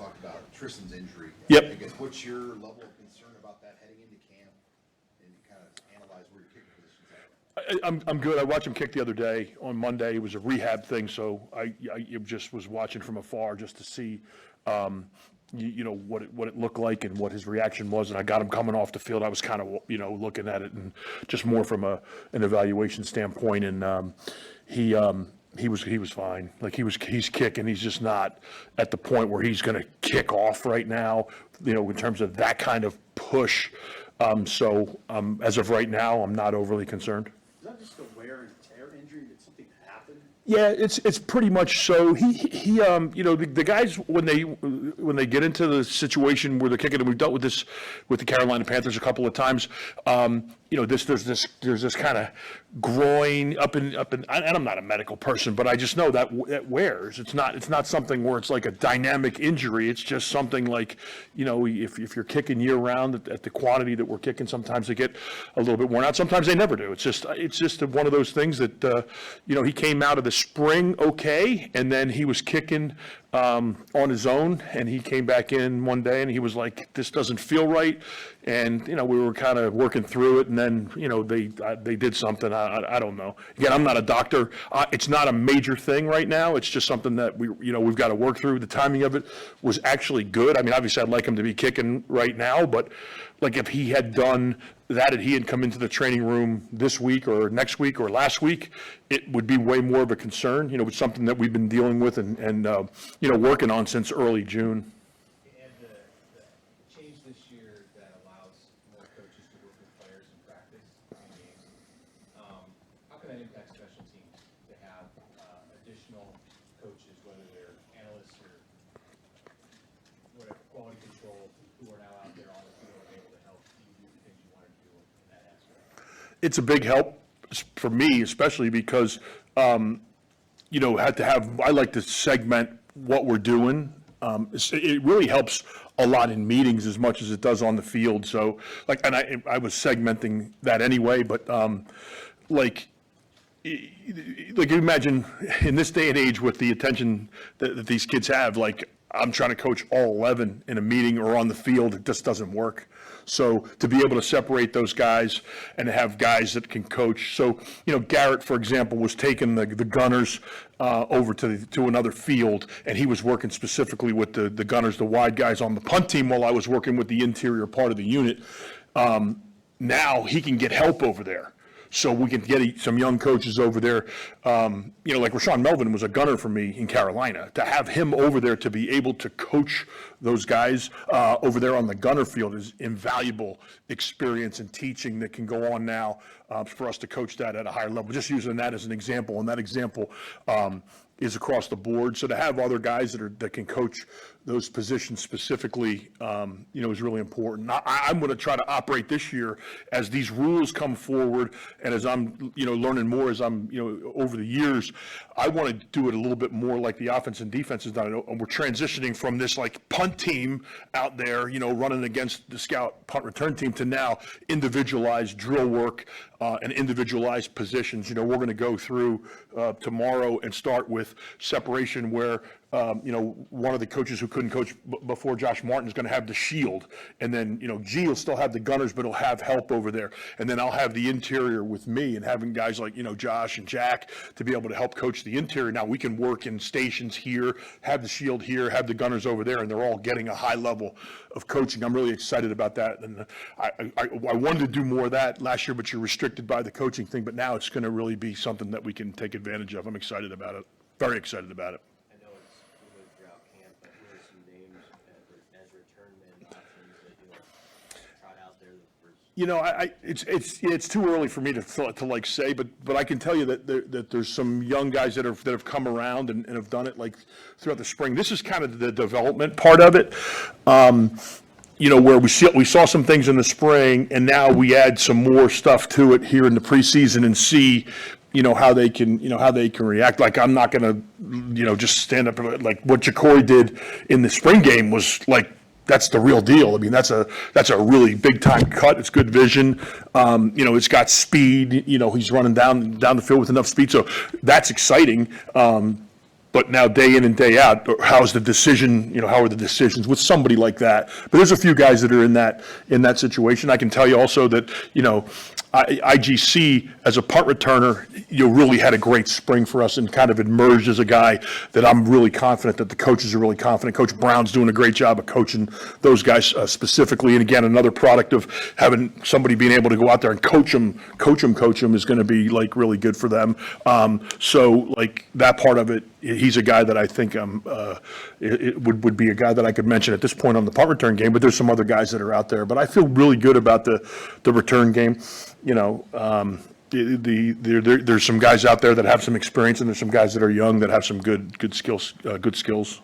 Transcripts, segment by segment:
talked about Tristan's injury. Yep. I guess what's your level of concern about that heading into camp, and kind of analyze where your kicking position's at? I'm good. I watched him kick the other day on Monday. It was a rehab thing, so I just was watching from afar just to see, what it looked like and what his reaction was. And I got him coming off the field. I was kind of looking at it and just more from an evaluation standpoint. And he was fine. Like he's kicking. He's just not at the point where he's going to kick off right now. In terms of that kind of push. So as of right now, I'm not overly concerned. Is that just a wear and tear injury? Did something happen? Yeah, it's pretty much so. The guys when they get into the situation where they're kicking, and we've dealt with this with the Carolina Panthers a couple of times. There's this kind of groin up and I'm not a medical person, but I just know that it wears. It's not something where it's like a dynamic injury. It's just something like, if you're kicking year round at the quantity that we're kicking, sometimes they get a little bit worn out. Sometimes they never do. It's just one of those things that he came out of the spring okay, and then he was kicking on his own, and he came back in one day and he was like, this doesn't feel right. And, we were kind of working through it, and then, they did something. I don't know. Again, I'm not a doctor. It's not a major thing right now. It's just something that we've got to work through. The timing of it was actually good. I mean, obviously I'd like him to be kicking right now, but like if he had done that and he had come into the training room this week or next week or last week, it would be way more of a concern. It's something that we've been dealing with and working on since early June. And the change this year that allows more coaches to work with players in practice and games, how can that impact special teams to have additional coaches, whether they're analysts or whatever, quality control, who are now out there on the field and able to help you do the things you want to do in that aspect? It's a big help for me, especially because, I like to segment what we're doing. It really helps a lot in meetings as much as it does on the field. So and I was segmenting that anyway, but imagine in this day and age with the attention that these kids have, I'm trying to coach all 11 in a meeting or on the field. It just doesn't work. So to be able to separate those guys and have guys that can coach. So, Garrett, for example, was taking the gunners over to another field, and he was working specifically with the gunners, the wide guys on the punt team, while I was working with the interior part of the unit. Now he can get help over there. So we can get some young coaches over there. Like Rashawn Melvin was a gunner for me in Carolina. To have him over there to be able to coach those guys over there on the gunner field is invaluable experience and teaching that can go on now for us to coach that at a higher level. Just using that as an example, and that example is across the board. So to have other guys that can coach those positions specifically, is really important. I'm going to try to operate this year as these rules come forward, and as I'm, learning more as I'm, over the years. I want to do it a little bit more like the offense and defense has done. And we're transitioning from this punt team out there, running against the scout punt return team to now individualized drill work and individualized positions. We're going to go through tomorrow and start with separation where one of the coaches who couldn't coach before, Josh Martin, is going to have the shield. And then, G will still have the gunners, but he'll have help over there. And then I'll have the interior with me and having guys like, Josh and Jack to be able to help coach the interior. Now we can work in stations here, have the shield here, have the gunners over there, and they're all getting a high level of coaching. I'm really excited about that. And I wanted to do more of that last year, but you're restricted by the coaching thing. But now it's going to really be something that we can take advantage of. I'm excited about it. Very excited about it. I know it's moving throughout camp, but who are some names as return man options that you'll trot out there? It's too early for me to say, but I can tell you that there's some young guys that have come around and have done it throughout the spring. This is kind of the development part of it. Where we saw some things in the spring, and now we add some more stuff to it here in the preseason and see, how they can react. I'm not going to, just stand up like what Jacory did in the spring game was that's the real deal. I mean, that's a really big time cut. It's good vision. It's got speed. He's running down the field with enough speed. So that's exciting. But now day in and day out, how's the decision, how are the decisions with somebody like that? But there's a few guys that are in that situation. I can tell you also that, IGC as a punt returner, really had a great spring for us and kind of emerged as a guy that I'm really confident that the coaches are really confident. Coach Brown's doing a great job of coaching those guys specifically. And again, another product of having somebody being able to go out there and coach them is going to be like really good for them. So like that part of it, he's a guy that I think it would be a guy that I could mention at this point on the punt return game, but there's some other guys that are out there. But I feel really good about the return game. There's some guys out there that have some experience, and there's some guys that are young that have some good skills. Coach Camden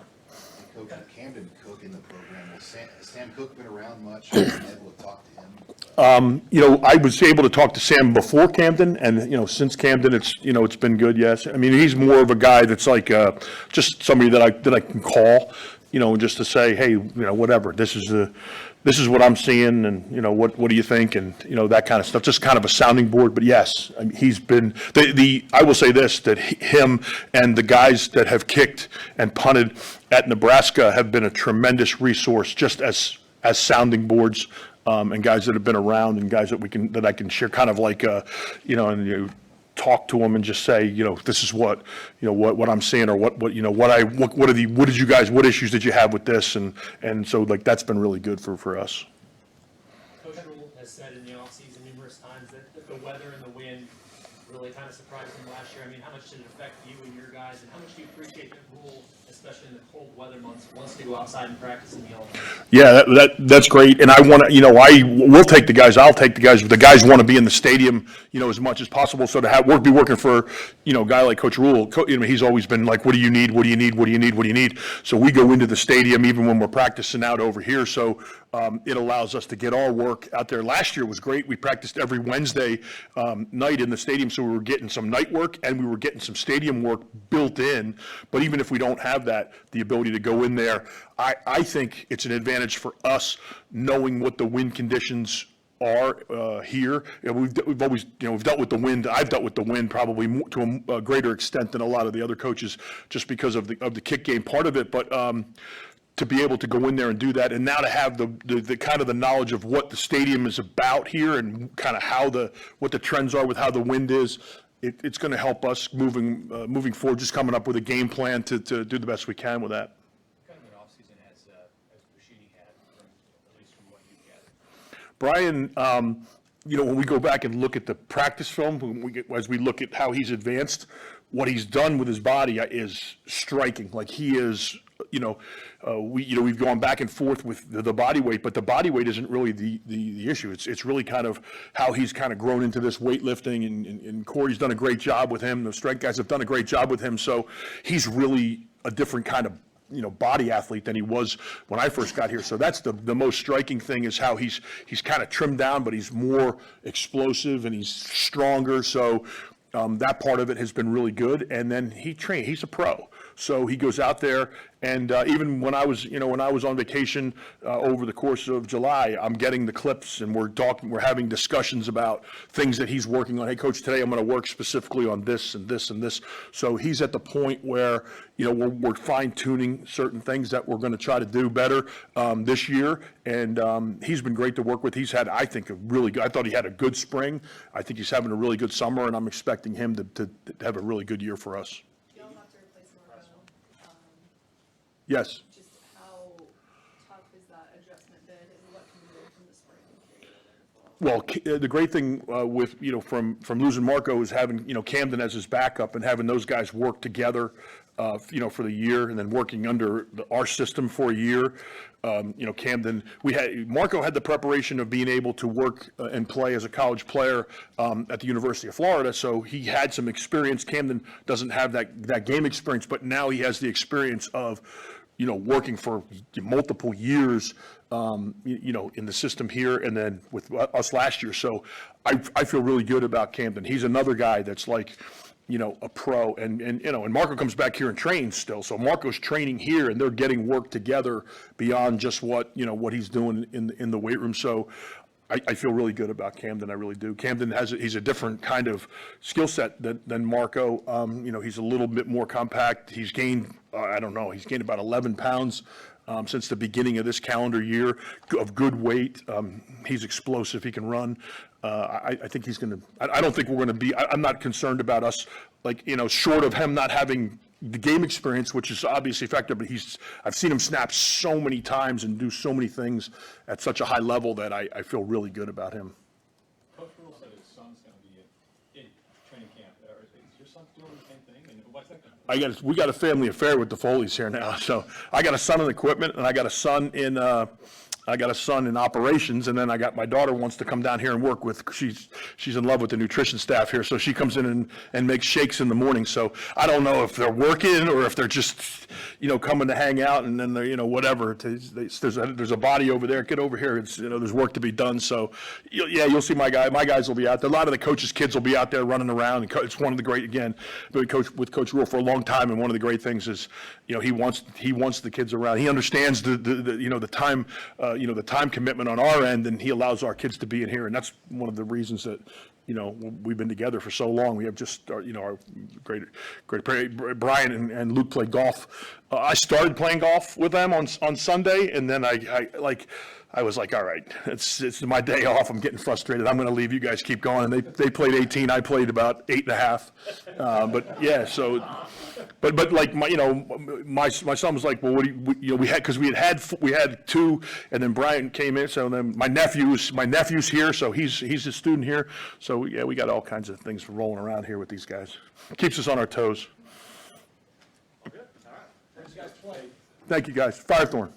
Cook in the program. Has Sam Cook been around much? Have you been able to talk to him? I was able to talk to Sam before Camden, and since Camden, it's been good. Yes, I mean he's more of a guy that's like just somebody that I can call, just to say, hey, whatever. This is what I'm seeing, and what do you think, and that kind of stuff. Just kind of a sounding board. But yes, I mean, he's been I will say this, that him and the guys that have kicked and punted at Nebraska have been a tremendous resource, just as sounding boards. And guys that have been around, and guys that I can share, kind of like, talk to them and just say, this is what I'm seeing, or what issues did you have with this, and so like that's been really good for us. Coach Rule has said in the offseason numerous times that the weather and the wind really kind of surprised him last year. I mean, how much did it affect you and your guys, and how much do you appreciate that Rule, especially in the cold weather months, wants to go outside and practice in the elements? Yeah, that's great, and I want to, we'll take the guys. I'll take the guys. But the guys want to be in the stadium, as much as possible. So to be working for, a guy like Coach Rule, he's always been like, what do you need? What do you need? What do you need? What do you need? So we go into the stadium even when we're practicing out over here. So it allows us to get our work out there. Last year was great. We practiced every Wednesday night in the stadium, so we were getting some night work and we were getting some stadium work built in. But even if we don't have that, the ability to go in there, I think it's an advantage for us knowing what the wind conditions are here. We've always we've dealt with the wind. I've dealt with the wind probably more, to a greater extent than a lot of the other coaches, just because of the kick game part of it. But to be able to go in there and do that, and now to have the kind of the knowledge of what the stadium is about here, and kind of what the trends are with how the wind is, it's going to help us moving forward. Just coming up with a game plan to do the best we can with that. What kind of an offseason has Rashidi had, at least from what you've gathered? Brian, when we go back and look at the practice film, as we look at how he's advanced, what he's done with his body is striking. Like he is, we've gone back and forth with the body weight, but the body weight isn't really the issue. It's really kind of how he's kind of grown into this weightlifting, and Corey's done a great job with him. The strength guys have done a great job with him. So he's really a different kind of body athlete than he was when I first got here. So that's the most striking thing, is how he's kind of trimmed down, but he's more explosive and he's stronger. So that part of it has been really good. And then he's a pro. So he goes out there, and even when I was on vacation over the course of July, I'm getting the clips, and we're having discussions about things that he's working on. Hey, coach, today I'm going to work specifically on this and this and this. So he's at the point where we're fine tuning certain things that we're going to try to do better this year. And he's been great to work with. He's had, I think, I thought he had a good spring. I think he's having a really good summer, and I'm expecting him to have a really good year for us. Yes. Just how tough is that adjustment been, and what can you learn from the spring period? Well, the great thing with, from losing Marco is having, Camden as his backup, and having those guys work together, for the year, and then working under our system for a year. Camden, Marco had the preparation of being able to work and play as a college player at the University of Florida, so he had some experience. Camden doesn't have that game experience, but now he has the experience of, working for multiple years, in the system here, and then with us last year. So I feel really good about Camden. He's another guy that's like, a pro, and Marco comes back here and trains still. So Marco's training here, and they're getting work together beyond just what he's doing in the weight room. So I feel really good about Camden, I really do. Camden he's a different kind of skill set than Marco. He's a little bit more compact. He's gained, he's gained about 11 pounds since the beginning of this calendar year of good weight. He's explosive, he can run. I think he's going to, I don't think we're going to be, I'm not concerned about us, short of him not having the game experience, which is obviously a factor, but I've seen him snap so many times and do so many things at such a high level that I feel really good about him. Coach Rule said his son's gonna be in training camp. Is your son doing the same thing? And what's that gonna We got a family affair with the Foleys here now. So I got a son in equipment, and I got a son in operations, and then I got my daughter wants to come down here and work with. She's in love with the nutrition staff here, so she comes in and makes shakes in the morning. So I don't know if they're working or if they're just coming to hang out, and then they're whatever. There's a body over there. Get over here. It's there's work to be done. So you'll see my guys will be out there. A lot of the coaches' kids will be out there running around. And it's one of the great with Coach Rule for a long time, and one of the great things is he wants the kids around. He understands the time. The time commitment on our end, and he allows our kids to be in here, and that's one of the reasons that we've been together for so long. We have just our great Brian and Luke play golf. I started playing golf with them on Sunday, and then I was like, all right, it's my day off. I'm getting frustrated. I'm going to leave. You guys keep going. And they played 18. I played about 8.5. But yeah, so. But like my son was like, well, what do you, we had, because we had two, and then Brian came in, so then my nephew's here, so he's a student here, so yeah, we got all kinds of things rolling around here with these guys. Keeps us on our toes. Good. All right. Thanks, you guys play. Thank you, guys. Firethorn.